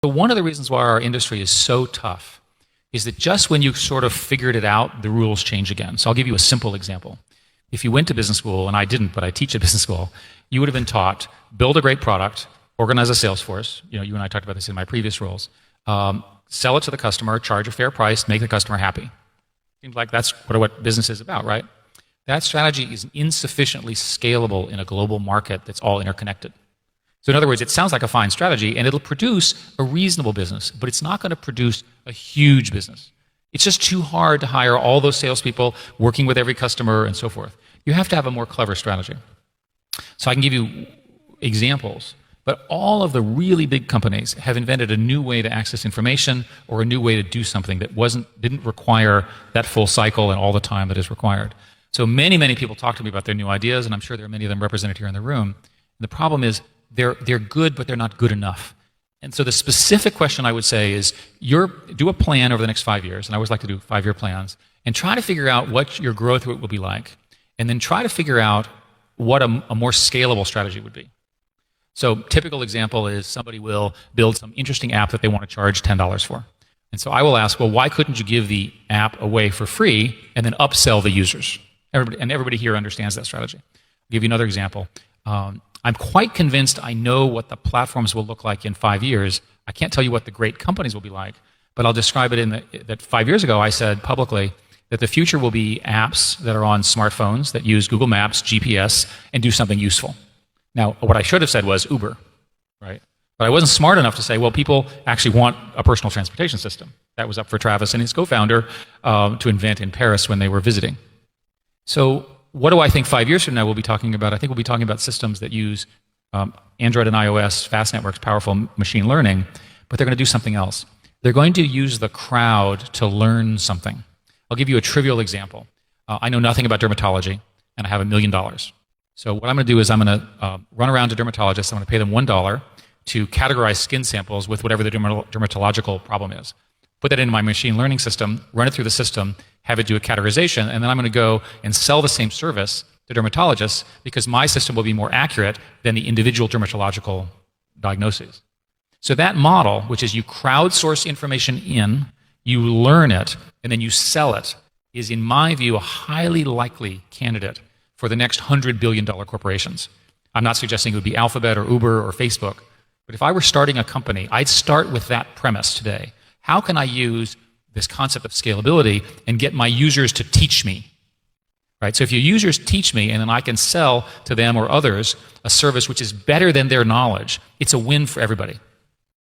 So one of the reasons why our industry is so tough is that just when you sort of figured it out, the rules change again. So I'll give you a simple example. If you went to business school, and I didn't, but I teach at business school, you would have been taught, build a great product, organize a sales force. You know, you and I talked about this in my previous roles. Sell it to the customer, charge a fair price, make the customer happy. Seems like that's what business is about, right? That strategy is insufficiently scalable in a global market that's all interconnected. So in other words, it sounds like a fine strategy, and it'll produce a reasonable business, but it's not going to produce a huge business. It's just too hard to hire all those salespeople working with every customer and so forth. You have to have a more clever strategy. So I can give you examples, but all of the really big companies have invented a new way to access information or a new way to do something that didn't require that full cycle and all the time that is required. So many, many people talk to me about their new ideas, and I'm sure there are many of them represented here in the room. And the problem is they're good, but they're not good enough. And so the specific question I would say is, do a plan over the next 5 years, and I always like to do 5-year plans, and try to figure out what your growth rate will be like, and then try to figure out what a more scalable strategy would be. So typical example is somebody will build some interesting app that they want to charge $10 for. And so I will ask, well, why couldn't you give the app away for free and then upsell the users? Everybody here understands that strategy. I'll give you another example. I'm quite convinced I know what the platforms will look like in 5 years. I can't tell you what the great companies will be like, but I'll describe it that 5 years ago I said publicly that the future will be apps that are on smartphones that use Google Maps, GPS, and do something useful. Now, what I should have said was Uber, right? But I wasn't smart enough to say, well, people actually want a personal transportation system. That was up for Travis and his co-founder to invent in Paris when they were visiting. So what do I think 5 years from now we'll be talking about? I think we'll be talking about systems that use Android and iOS, fast networks, powerful machine learning, but they're going to do something else. They're going to use the crowd to learn something. I'll give you a trivial example. I know nothing about dermatology, and I have $1 million. So what I'm going to do is I'm going to run around to dermatologists. I'm going to pay them $1 to categorize skin samples with whatever the dermatological problem is. Put that into my machine learning system, run it through the system, have it do a categorization, and then I'm going to go and sell the same service to dermatologists because my system will be more accurate than the individual dermatological diagnoses. So that model, which is you crowdsource information in, you learn it, and then you sell it, is in my view a highly likely candidate for the next $100 billion corporations. I'm not suggesting it would be Alphabet or Uber or Facebook, but if I were starting a company, I'd start with that premise today. How can I use this concept of scalability and get my users to teach me? Right? So if your users teach me and then I can sell to them or others a service which is better than their knowledge, it's a win for everybody.